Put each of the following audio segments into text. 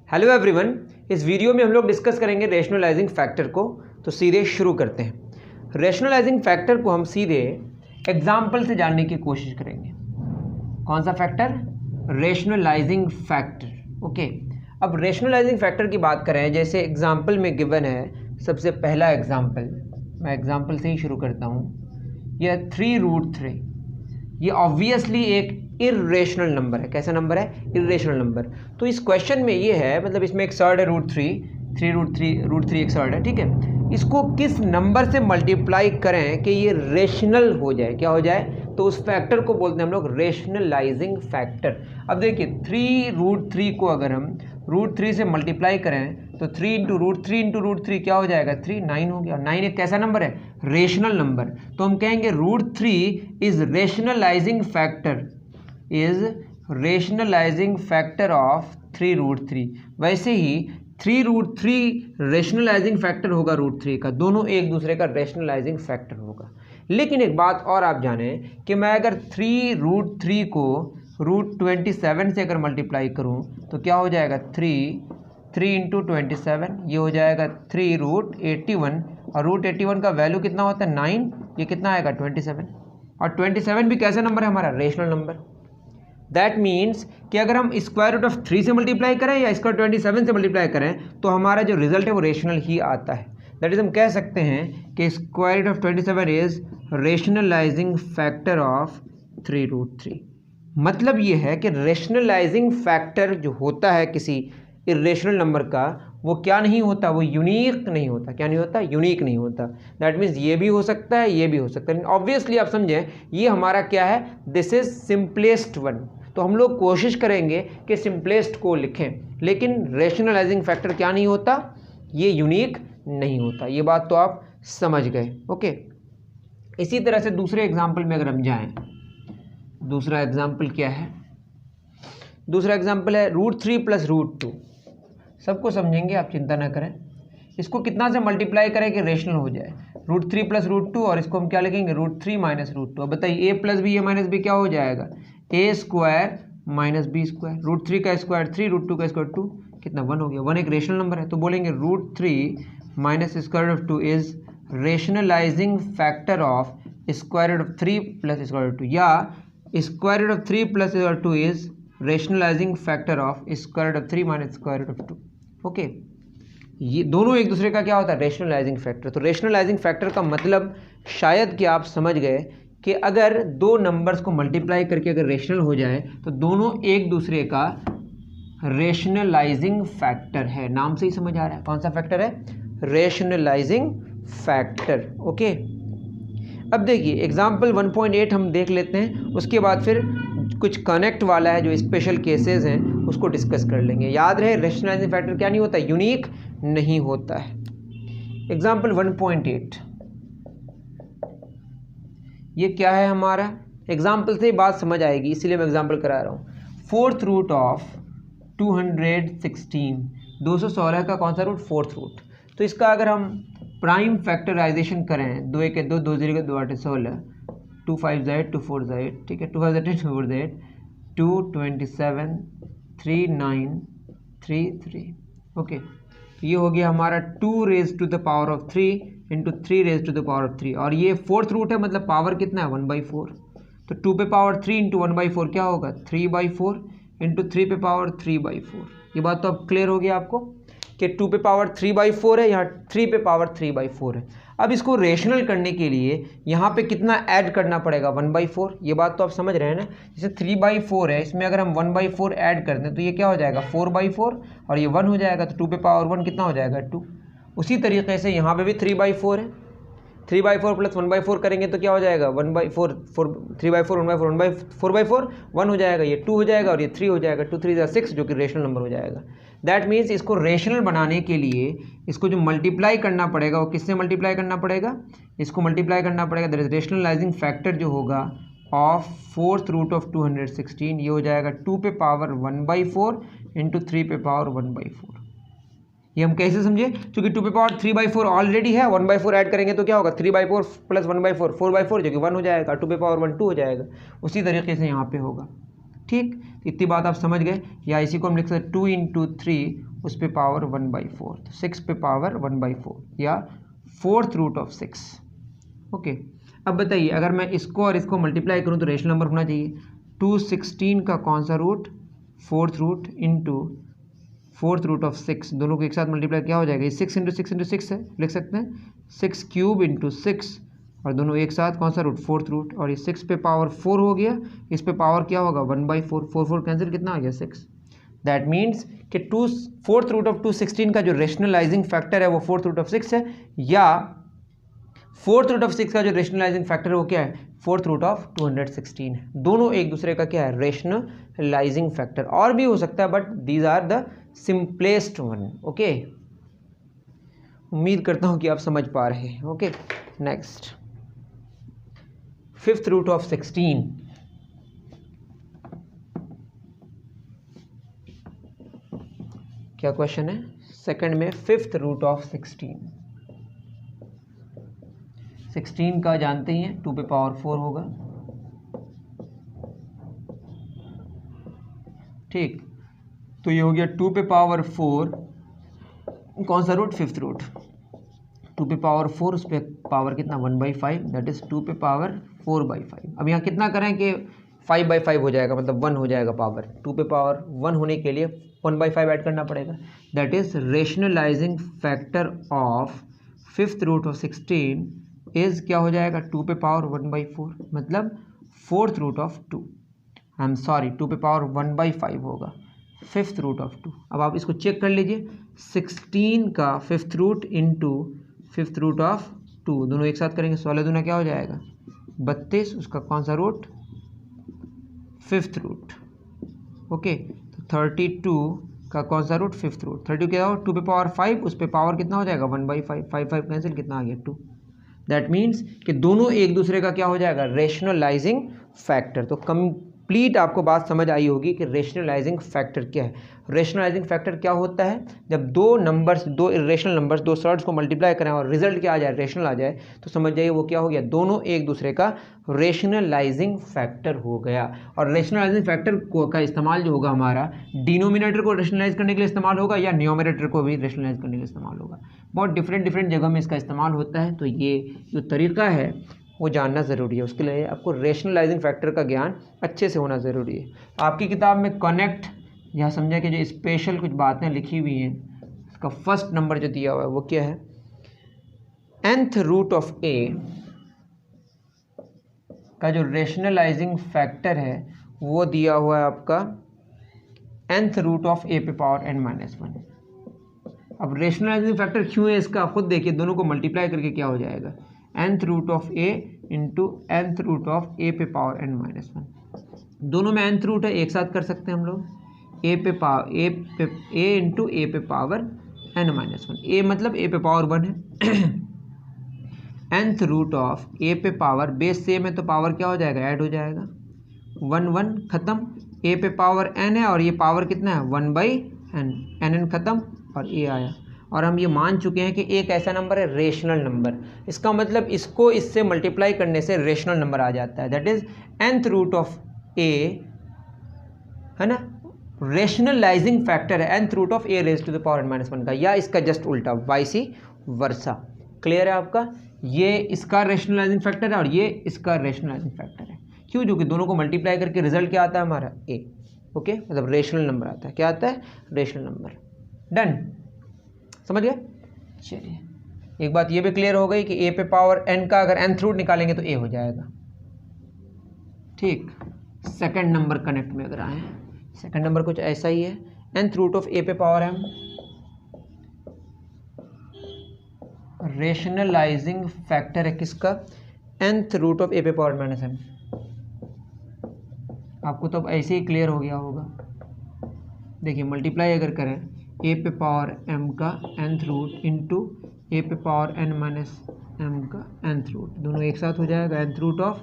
Hello everyone, इस video में हम लोग डिस्कस करेंगे रेशनलाइजिंग फैक्टर को। तो सीधे शुरू करते हैं। रेशनलाइजिंग फैक्टर को हम सीधे एग्जाम्पल से जानने की कोशिश करेंगे। कौन सा फैक्टर? Rationalising factor. ओके, अब रेशनलाइजिंग फैक्टर की बात करें, जैसे एग्जाम्पल में गिवन है। सबसे पहला एग्जाम्पल, मैं एग्जाम्पल से ही शुरू करता हूँ। यह 3√3, ये ऑब्वियसली एक इर्रेशनल नंबर है। कैसा नंबर है? Irrational number. तो इस क्वेश्चन में ये है, मतलब इसमें एक सर्ड है √3 एक सर्ड है, ठीक है। इसको किस नंबर से मल्टीप्लाई करें कि ये रेशनल हो जाए? क्या हो जाए? तो उस फैक्टर को बोलते हैं हम लोग रेशनलाइजिंग फैक्टर। अब देखिए 3√3 को अगर हम √3 से मल्टीप्लाई करें तो 3 इंटू √3 क्या हो जाएगा? 3, 9 हो गया। 9 एक कैसा नंबर है? Rational number. तो हम कहेंगे √3 is rationalising factor, is rationalising factor of 3√3। वैसे ही 3√3 रेशनलाइजिंग फैक्टर होगा √3 का, दोनों एक दूसरे का रेशनलाइजिंग फैक्टर होगा। लेकिन एक बात और आप जानें कि मैं अगर 3√3 को √27 से अगर मल्टीप्लाई करूं तो क्या हो जाएगा? 3 इंटू 27, ये हो जाएगा 3√81, और √81 का वैल्यू कितना होता है? 9। ये कितना आएगा? 27। और 27 भी कैसा नंबर है हमारा? Rational number. दैट मीन्स कि अगर हम स्क्वायर रूट ऑफ 3 से मल्टीप्लाई करें या स्क्वायर 27 से मल्टीप्लाई करें तो हमारा जो रिजल्ट है वो रेशनल ही आता है। दैट इज हम कह सकते हैं कि square root of 27 is rationalising factor of 3√3। मतलब ये है कि रेशनलाइजिंग फैक्टर जो होता है किसी इर्रेशनल नंबर का, वो क्या नहीं होता? वो यूनिक नहीं होता। क्या नहीं होता? यूनिक नहीं होता। दैट मीन्स ये भी हो सकता है, ये भी हो सकता है। ऑब्वियसली आप समझें, ये हमारा क्या है? This is simplest one. तो हम लोग कोशिश करेंगे कि सिंपलेस्ट को लिखें, लेकिन रेशनलाइजिंग फैक्टर क्या नहीं होता? ये यूनिक नहीं होता। ये बात तो आप समझ गए। ओके, इसी तरह से दूसरे एग्जाम्पल में अगर हम जाएं, दूसरा एग्जाम्पल क्या है? दूसरा एग्जाम्पल है √3 + √2। सबको समझेंगे, आप चिंता ना करें। इसको कितना से मल्टीप्लाई करें कि रेशनल हो जाए? √3 + √2, और इसको हम क्या लिखेंगे? √3 - √2। अब बताइए a + b a - b क्या हो जाएगा? a² - b²। √3 का स्क्वायर 3, √2 का स्क्वायर 2, कितना? 1 हो गया। 1 एक रेशनल नंबर है, तो बोलेंगे √3 - √2 इज रेशनलाइजिंग फैक्टर ऑफ √3 + √2, या √3 + √2 is rationalising factor of √3 - √2। Okay, ये दोनों एक दूसरे का क्या होता है? Rationalising factor. तो रेशनलाइजिंग फैक्टर का मतलब शायद कि आप समझ गए कि अगर दो नंबर्स को मल्टीप्लाई करके अगर रेशनल हो जाए तो दोनों एक दूसरे का रेशनलाइजिंग फैक्टर है। नाम से ही समझ आ रहा है कौन सा फैक्टर है? Rationalising factor. ओके, अब देखिए एग्जाम्पल 1.8 हम देख लेते हैं, उसके बाद फिर कुछ कनेक्ट वाला है जो स्पेशल केसेस हैं उसको डिस्कस कर लेंगे। याद रहे, रेशनलाइजिंग फैक्टर क्या नहीं होता? यूनिक नहीं होता है। एग्जाम्पल 1.8, ये क्या है हमारा? एग्जाम्पल से ही बात समझ आएगी, इसीलिए मैं एग्जाम्पल करा रहा हूँ। 4th रूट ऑफ 216, 216 का कौन सा रूट? 4th root. तो इसका अगर हम प्राइम फैक्टराइजेशन करें, 2 1 2, 2 0 के 2 8 16, 2 5 8, 2 4 8, ठीक है, 2 5 8, 2 4 8, 2 27, 3 9, 3 3। ओके, तो ये हो गया हमारा 2⁻³ इंटू 3⁻³ और ये 4th रूट है, मतलब पावर कितना है? 1/4। तो 2⁻³ इंटू 1/4 क्या होगा? 3/4 इंटू 3⁻³ ये बात तो अब क्लियर हो गया आपको कि 2⁻³ है, यहाँ 3⁻³ है। अब इसको रेशनल करने के लिए यहाँ पे कितना ऐड करना पड़ेगा? 1/4। ये बात तो आप समझ रहे हैं ना। जैसे 3/4 है, इसमें अगर हम 1/4 ऐड कर दें तो ये क्या हो जाएगा? 4/4, और ये 1 हो जाएगा, तो 2⁻1 कितना हो जाएगा? 2। उसी तरीके से यहाँ पे भी 3/4 है, 3/4 + 1/4 करेंगे तो क्या हो जाएगा? 1/4, 3/4, 1/4, 4/4, 1 हो जाएगा, ये 2 हो जाएगा, और ये 3 हो जाएगा। 2 3 6, जो कि रेशनल नंबर हो जाएगा। दैट मीन्स इसको रेशनल बनाने के लिए इसको जो मल्टीप्लाई करना पड़ेगा वो किससे मल्टीप्लाई करना पड़ेगा? इसको मल्टीप्लाई करना पड़ेगा दैट इज रेशनलाइजिंग फैक्टर जो होगा ऑफ 4th रूट ऑफ 216, ये हो जाएगा 2⁻1/4 इंटू 3⁻1/4। ये हम कैसे समझे? क्योंकि 2⁻3/4 ऑलरेडी है, 1/4 ऐड करेंगे तो क्या होगा? 3/4 + 1/4, 4/4, जो कि 1 हो जाएगा, 2⁻1 2 हो जाएगा। उसी तरीके से यहाँ पे होगा। ठीक, इतनी बात आप समझ गए। या इसी को हम लिख सकते 2 इंटू 3 उस पे पावर 1/4, तो 6 पे पावर 1/4 या 4th रूट ऑफ 6। ओके, अब बताइए अगर मैं इसको और इसको मल्टीप्लाई करूँ तो रेशनल नंबर होना चाहिए 216 का कौन सा root 4th root into 4th root of 6, दोनों को एक साथ मल्टीप्लाई क्या हो जाएगा, ये 6 इंटू 6 इंटू 6 है, लिख सकते हैं 6 क्यूब इंटू 6 और दोनों एक साथ कौन सा रूट 4th रूट, और ये 6 पे पावर 4 हो गया, इस पे पावर क्या होगा 1/4, 4 कैंसिल कितना आ गया 6। दैट मीन्स कि 4th रूट ऑफ 216 का जो रेशनलाइजिंग फैक्टर है वो 4th रूट ऑफ 6 है, या 4th रूट ऑफ 6 का जो रेशनलाइजिंग फैक्टर है वो क्या है 4th रूट ऑफ 216 है। दोनों एक दूसरे का क्या है रेशनलाइजिंग फैक्टर, और भी हो सकता है but these are the simplest one. Okay, उम्मीद करता हूं कि आप समझ पा रहे हैं। Okay, next 5th root of 16, क्या क्वेश्चन है सेकंड में 5th रूट ऑफ 16 का जानते ही हैं 2 पे पावर 4 होगा, ठीक, तो ये हो गया 2 पे पावर 4 कौन सा रूट 5th रूट, 2 पे पावर 4 उस पर पावर कितना 1/5, दैट इज 2 पे पावर 4/5। अब यहाँ कितना करें कि 5/5 हो जाएगा, मतलब 1 हो जाएगा पावर, 2 पे पावर 1 होने के लिए 1/5 ऐड करना पड़ेगा। That is rationalising factor of 5th root of 16 is क्या हो जाएगा 2 पे पावर 1/4, मतलब 4th root of 2, I am sorry 2 पे पावर 1/5 होगा 5th रूट ऑफ 2। अब आप इसको चेक कर लीजिए, 16 का 5th root into 5th root of 2, दोनों एक साथ करेंगे 16 दूना क्या हो जाएगा 32, उसका कौन सा रूट 5th रूट। ओके, तो 32 का कौन सा रूट 5th रूट, 32 क्या हो 2 पे पावर 5 उस पे पावर कितना हो जाएगा 1/5, 5 कैंसिल कितना आ गया 2। दैट मीन्स कि दोनों एक दूसरे का क्या हो जाएगा रेशनलाइजिंग फैक्टर। तो कंप्लीट आपको बात समझ आई होगी कि रेशनलाइजिंग फैक्टर क्या है। रेशनलाइजिंग फैक्टर क्या होता है, जब दो इरेशनल नंबर्स, दो सर्ड्स को मल्टीप्लाई करें और रिजल्ट क्या आ जाए रेशनल आ जाए, तो समझ जाइए वो क्या हो गया, दोनों एक दूसरे का रेशनलाइजिंग फैक्टर हो गया। और रेशनलाइजिंग फैक्टर का इस्तेमाल जो होगा हमारा डिनोमिनेटर को रेशनलाइज करने के लिए इस्तेमाल होगा या न्यूमरेटर को भी रेशनलाइज करने के लिए इस्तेमाल होगा। बहुत डिफरेंट जगह में इसका इस्तेमाल होता है, तो ये जो तरीका है वो जानना ज़रूरी है। उसके लिए आपको रेशनलाइजिंग फैक्टर का ज्ञान अच्छे से होना ज़रूरी है। आपकी किताब में कनेक्ट यहाँ समझा कि जो स्पेशल कुछ बातें लिखी हुई हैं, इसका फर्स्ट नंबर जो दिया हुआ है वो क्या है, nth रूट ऑफ a का जो रेशनलाइजिंग फैक्टर है वो दिया हुआ है आपका nth रूट ऑफ a पे पावर n-1। अब रेशनलाइजिंग फैक्टर क्यों है इसका आप खुद देखिए, दोनों को मल्टीप्लाई करके क्या हो जाएगा nth root of a into nth root of a पे पावर n-1। दोनों में nth रूट है, एक साथ कर सकते हैं हम लोग, a इंटू a पे पावर n-1, a मतलब a पे पावर 1 है nth रूट ऑफ a पे पावर, बेस सेम है तो पावर क्या हो जाएगा ऐड हो जाएगा, 1 खत्म, a पे पावर n है और ये पावर कितना है 1/n खत्म और a आया। और हम ये मान चुके हैं कि एक ऐसा नंबर है रेशनल नंबर, इसका मतलब इसको इससे मल्टीप्लाई करने से रेशनल नंबर आ जाता है, that is nth root of a है ना, रेशनलाइजिंग फैक्टर है nth root of a raise to the power n-1 का, या इसका जस्ट उल्टा वाइसी वर्सा। क्लियर है आपका, ये इसका रेशनलाइजिंग फैक्टर है और ये इसका रेशनलाइजिंग फैक्टर है। क्यों, जो कि दोनों को मल्टीप्लाई करके रिजल्ट क्या आता है हमारा a। ओके, मतलब रेशनल नंबर आता है, क्या आता है रेशनल नंबर। डन, समझ गए। चलिए एक बात ये भी क्लियर हो गई कि a पे पावर n का अगर nth रूट निकालेंगे तो a हो जाएगा। ठीक, सेकंड नंबर कनेक्ट में अगर आए, सेकंड नंबर कुछ ऐसा ही है, nth रूट ऑफ a पे पावर m, रेशनलाइजिंग फैक्टर है किसका nth रूट ऑफ a पे पावर -m। आपको तो अब ऐसे ही क्लियर हो गया होगा। देखिए मल्टीप्लाई अगर करें a पे पावर m का nth रूट इंटू a पे पावर n-m का nth रूट, दोनों एक साथ हो जाएगा nth रूट ऑफ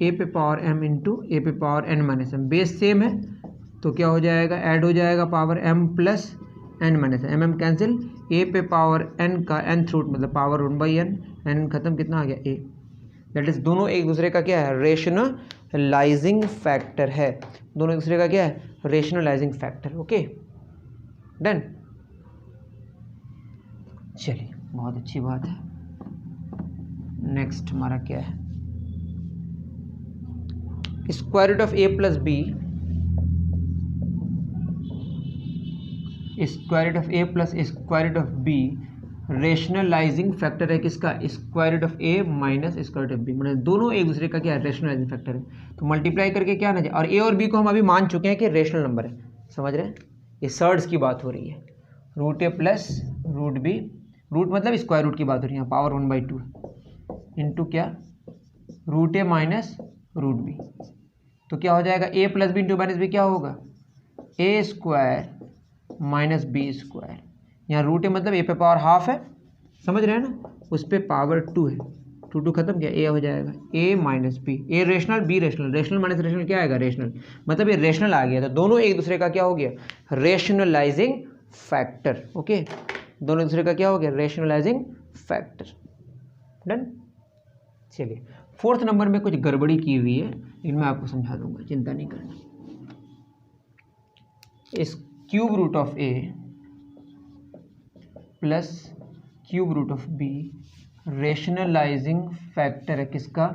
a पे पावर m इंटू a पे पावर n-m। बेस सेम है तो क्या हो जाएगा ऐड हो जाएगा power m plus n-m cancel, a पे पावर n का nth रूट मतलब पावर 1/n, n खत्म, कितना आ गया a। दैट इज दोनों एक दूसरे का क्या है रेशनलाइजिंग फैक्टर है, दोनों एक दूसरे का क्या है रेशनलाइजिंग फैक्टर। Okay done. चलिए बहुत अच्छी बात है। नेक्स्ट हमारा क्या है, square root of A plus B, square root of A plus square root of B rationalising factor है किसका, square root of A minus square root of B, मतलब दोनों एक दूसरे का क्या है, रेशनलाइजिंग फैक्टर है। तो मल्टीप्लाई करके क्या आना चाहिए, और ए और बी को हम अभी मान चुके हैं कि रेशनल नंबर है, समझ रहे हैं, ये सर्ड्स की बात हो रही है। Root A plus root B, root मतलब स्क्वायर रूट की बात हो रही है, यहाँ पावर 1/2 इंटू क्या, root A minus root B. तो क्या हो जाएगा, A plus B into minus B क्या होगा, A square minus B square. यहाँ रूट ए मतलब ए पे पावर हाफ है, समझ रहे हैं ना, उस पर पावर 2 है, 2 खत्म किया, ए हो जाएगा A minus B, A rational B rational, rational minus rational क्या आएगा, रेशनल, मतलब ये रेशनल आ गया। तो दोनों एक दूसरे का क्या हो गया, रेशनलाइजिंग फैक्टर। ओके, दोनों एक दूसरे का क्या हो गया, रेशनलाइजिंग फैक्टर। डन। चलिए 4th नंबर में कुछ गड़बड़ी की हुई है, इनमें आपको समझा दूंगा, चिंता नहीं करना। इस cube root of A plus cube root of B rationalising factor है किसका,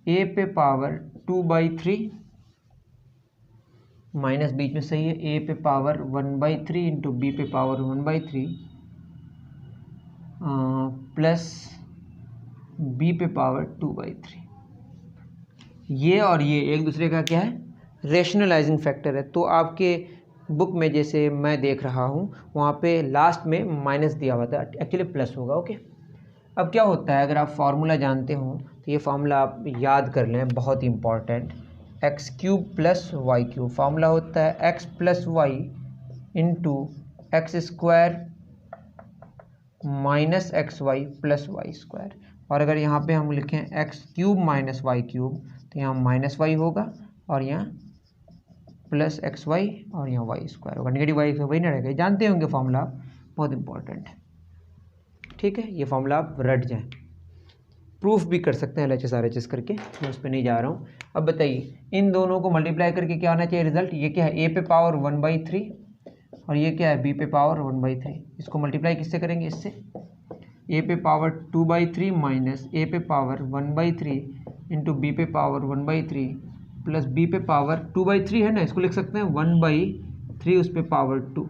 ए पे पावर 2/3 माइनस बीच में सही है, ए पे पावर 1/3 इंटू बी पे पावर 1/3 प्लस बी पे पावर 2/3। ये और ये एक दूसरे का क्या है, रेशनलाइजिंग फैक्टर है। तो आपके बुक में जैसे मैं देख रहा हूँ वहाँ पे लास्ट में माइनस दिया हुआ था, एक्चुअली प्लस होगा। ओके, अब क्या होता है, अगर आप फार्मूला जानते हो तो ये फार्मूला आप याद कर लें, बहुत important. X cube plus Y cube, formula होता है X plus Y into X square minus X Y plus Y square. और अगर यहाँ पे हम लिखें X cube minus Y cube तो यहाँ माइनस वाई होगा और यहाँ प्लस एक्स वाई और यहाँ वाई स्क्वायर होगा, नेगेटिव वाई वही ना रहेगा, जानते होंगे फार्मूला, बहुत इंपॉर्टेंट है। ठीक है, ये फार्मूला आप रट जाएं, प्रूफ भी कर सकते हैं LHS RHS करके, मैं उस पर नहीं जा रहा हूँ। अब बताइए इन दोनों को मल्टीप्लाई करके क्या आना चाहिए रिजल्ट, ये क्या है, ए पे पावर 1/3 और ये क्या है, बी पे पावर 1/3। इसको मल्टीप्लाई किससे करेंगे, इससे, ए पे पावर 2/3 माइनस ए पे पावर 1/3 इंटू बी पे पावर 1/3 प्लस बी पे पावर 2/3 है ना, इसको लिख सकते हैं 1/3 उस पे पावर 2।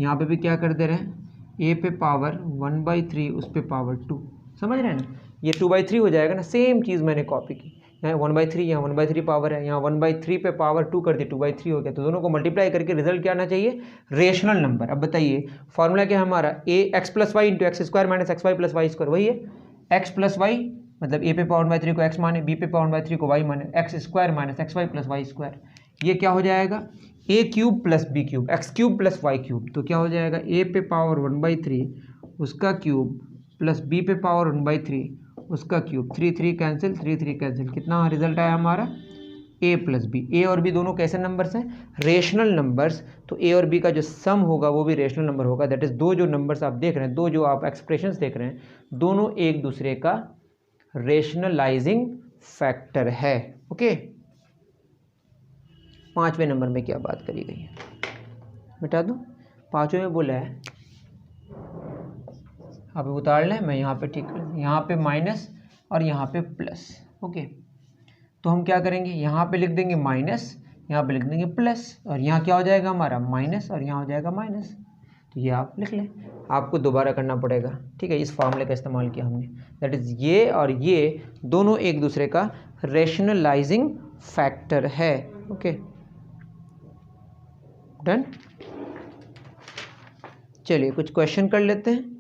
यहाँ पे भी क्या कर दे रहे हैं, ए पे पावर 1/3 उस पे पावर 2, समझ रहे हैं ना, ये 2/3 हो जाएगा ना, सेम चीज़ मैंने कॉपी की, यहाँ 1/3 यहाँ 1/3 पावर है, यहाँ 1/3 पे पावर 2 कर दी, 2/3 हो गया। तो दोनों को मल्टीप्लाई करके रिजल्ट क्या आना चाहिए, रेशनल नंबर। अब बताइए फॉर्मूला क्या है हमारा, A X plus Y into X square minus X Y plus Y square, वही है एक्स प्लस वाई, मतलब ए पे पावर 1/3 को एक्स माने, बी पे पावर 1/3 को वाई माने, X square minus X Y plus Y square. ये क्या हो जाएगा, A cube plus B cube, X cube plus Y cube, तो क्या हो जाएगा, ए पे पावर 1/3 उसका क्यूब प्लस बी पे पावर 1/3 उसका क्यूब, 3 कैंसिल, 3 कैंसिल, कितना रिजल्ट आया हमारा, ए प्लस बी। ए और बी दोनों कैसे नंबर्स हैं, रेशनल नंबर्स। तो ए और बी का जो सम होगा वो भी रेशनल नंबर होगा, दैट इज दो जो नंबर्स आप देख रहे हैं, दो जो आप एक्सप्रेशंस देख रहे हैं, दोनों एक दूसरे का रेशनलाइजिंग फैक्टर है। ओके, 5वें नंबर में क्या बात करी गई है, मिटा दूं, 5वें में बोला है, आप उतार लें, मैं यहाँ पे ठीक कर, यहाँ पे माइनस और यहाँ पे प्लस। ओके, तो हम क्या करेंगे, यहाँ पे लिख देंगे माइनस, यहाँ पे लिख देंगे प्लस, और यहाँ क्या हो जाएगा हमारा माइनस और यहाँ हो जाएगा माइनस। तो ये आप लिख लें, आपको दोबारा करना पड़ेगा। ठीक है, इस फार्मूले का इस्तेमाल किया हमने, दैट इज़ ये और ये दोनों एक दूसरे का रेशनलाइजिंग फैक्टर है। Okay, done. चलिए कुछ क्वेश्चन कर लेते हैं,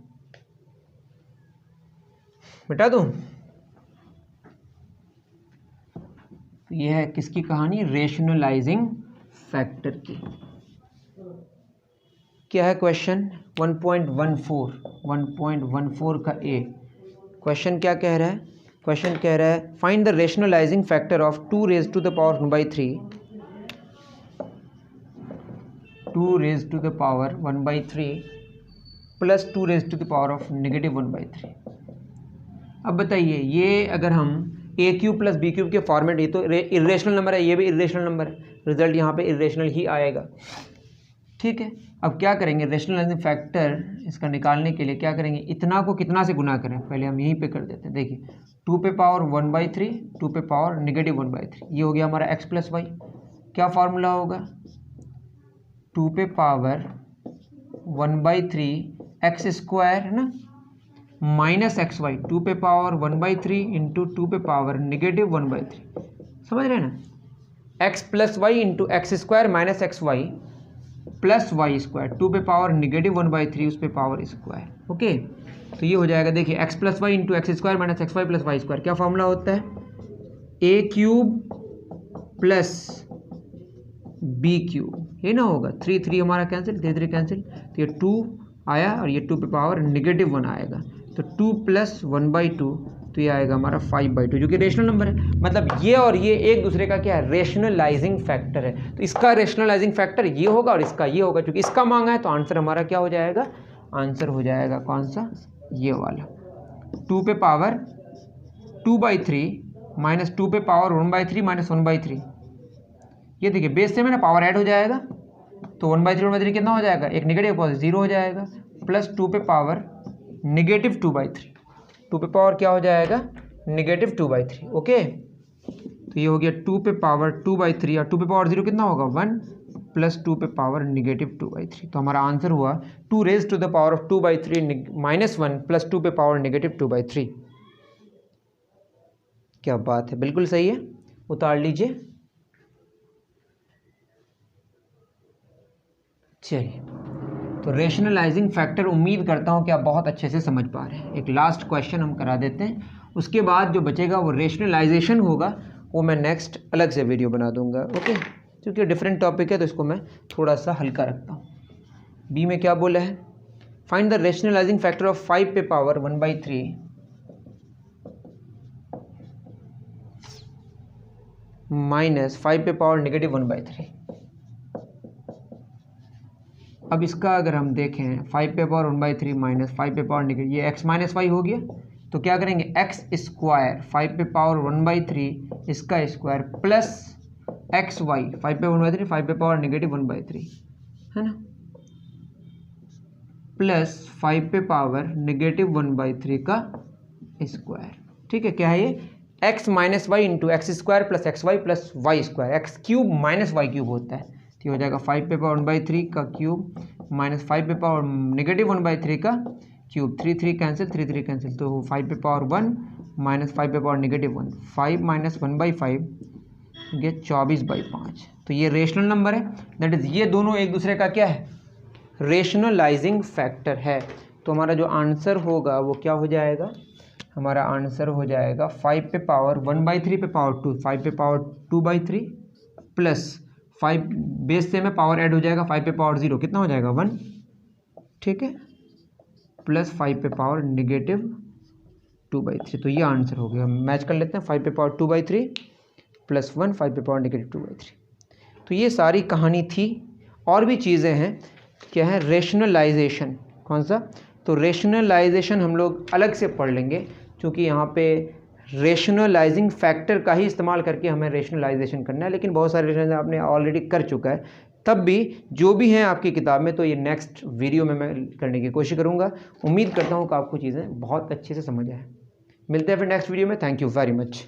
मिटा दूं। ये है किसकी कहानी, रेशनलाइजिंग फैक्टर की। क्या है क्वेश्चन 1.14 का ए। क्वेश्चन क्या कह रहा है, क्वेश्चन कह रहा है find the rationalising factor of 2 raised to the power 1/3 2 raised to the power 1/3 plus 2 raised to the power of -1/3। अब बताइए ये अगर हम ए क्यूब प्लस बी क्यूब के फॉर्मेट, ये तो इरेशनल नंबर है, ये भी इरेशनल नंबर है, रिजल्ट यहाँ पे इरेशनल ही आएगा। ठीक है, अब क्या करेंगे, रेशनलाइजिंग फैक्टर इसका निकालने के लिए क्या करेंगे, इतना को कितना से गुना करें, पहले हम यहीं पे कर देते हैं। देखिए 2 पे पावर 1/3, 2 पे पावर -1/3, ये हो गया हमारा x प्लस वाई। क्या फार्मूला होगा, 2 पे पावर 1/3 एक्स स्क्वायर है ना माइनस एक्स वाई, 2 पे पावर 1/3 इंटू 2 पे पावर -1/3, समझ रहे हैं ना, x plus Y into X square minus X Y plus Y square, 2 पे पावर -1/3 उस पे पावर स्क्वायर। ओके, तो ये हो जाएगा, देखिए x plus Y into X square minus X Y plus Y square, क्या फॉर्मूला होता है, a³ प्लस b³, ये ना होगा 3 हमारा कैंसिल, 3 कैंसिल, तो ये 2 आया और ये 2 पे पावर -1 आएगा, तो 2 प्लस 1/2, तो ये आएगा हमारा 5/2, जो कि रेशनल नंबर है। मतलब ये और ये एक दूसरे का क्या है, रेशनलाइजिंग फैक्टर है। तो इसका रेशनलाइजिंग फैक्टर ये होगा और इसका ये होगा, क्योंकि इसका मांगा है तो आंसर हमारा क्या हो जाएगा, आंसर हो जाएगा कौन सा, ये वाला 2 पे पावर 2/3 माइनस 2 पे पावर 1/3 माइनस 1/3। ये देखिए बेस से में ना पावर ऐड हो जाएगा, तो 1/3 कितना हो जाएगा, एक नेगेटिव पॉजिटिव 0 हो जाएगा, प्लस 2 पे पावर -2/3, 2 पे पावर क्या हो जाएगा, -2/3। ओके, तो ये हो गया 2 पे पावर 2/3 और 2 पे पावर 0 कितना होगा 1, प्लस 2 पे पावर -2/3। तो हमारा आंसर हुआ 2 raise to the power of 2/3 minus 1 plus 2 पे पावर -2/3। क्या बात है, बिल्कुल सही है, उतार लीजिए। चलिए, तो रेशनलाइजिंग फैक्टर उम्मीद करता हूँ कि आप बहुत अच्छे से समझ पा रहे हैं। एक लास्ट क्वेश्चन हम करा देते हैं, उसके बाद जो बचेगा वो रेशनलाइजेशन होगा, वो मैं नेक्स्ट अलग से वीडियो बना दूंगा। ओके, क्योंकि डिफरेंट टॉपिक है तो इसको मैं थोड़ा सा हल्का रखता हूँ। बी में क्या बोला है, find the rationalising factor of 5 पे पावर 1/3 माइनस 5 पे पावर -1/3। अब इसका अगर हम देखें 5 पे पावर 1/3 माइनस 5 पे पावर नेगेटिव, ये x माइनस वाई हो गया, तो क्या करेंगे एक्स स्क्वायर 5 पे पावर 1/3 इसका स्क्वायर प्लस एक्स वाई 5 पे 1/3 5 पे पावर -1/3 है ना, प्लस 5 पे पावर -1/3 का स्क्वायर। ठीक है, क्या है ये, x minus Y into X square plus X Y plus Y square, x³ minus Y cube होता है, तो हो जाएगा 5 पे पावर 1/3 का क्यूब माइनस 5 पे पावर -1/3 का क्यूब, 3 कैंसिल, 3 कैंसिल, तो 5 पे पावर 1 माइनस 5 पे पावर -1, 5 माइनस 1/5 ये 24/5। तो ये रेशनल नंबर है, दैट इज ये दोनों एक दूसरे का क्या है, रेशनलाइजिंग फैक्टर है। तो हमारा जो आंसर होगा वो क्या हो जाएगा, हमारा आंसर हो जाएगा 5 पे पावर 1/3 पे पावर 2, 5 पे पावर 2/3 प्लस 5 बेस से में पावर ऐड हो जाएगा, 5 पे पावर 0 कितना हो जाएगा 1, ठीक है, प्लस 5 पे पावर -2/3। तो ये आंसर हो गया, मैच कर लेते हैं, 5 पे पावर 2/3 प्लस 1 5 पे पावर -2/3। तो ये सारी कहानी थी, और भी चीज़ें हैं, क्या है रेशनलाइजेशन, कौन सा, तो रेशनलाइजेशन हम लोग अलग से पढ़ लेंगे, क्योंकि यहाँ पे रेशनलाइजिंग फैक्टर का ही इस्तेमाल करके हमें रेशनलाइजेशन करना है, लेकिन बहुत सारे रेशनलाइजेशन आपने ऑलरेडी कर चुका है, तब भी जो भी हैं आपकी किताब में, तो ये नेक्स्ट वीडियो में मैं करने की कोशिश करूँगा। उम्मीद करता हूँ कि आपको चीज़ें बहुत अच्छे से समझ आए। मिलते हैं फिर नेक्स्ट वीडियो में, थैंक यू वेरी मच।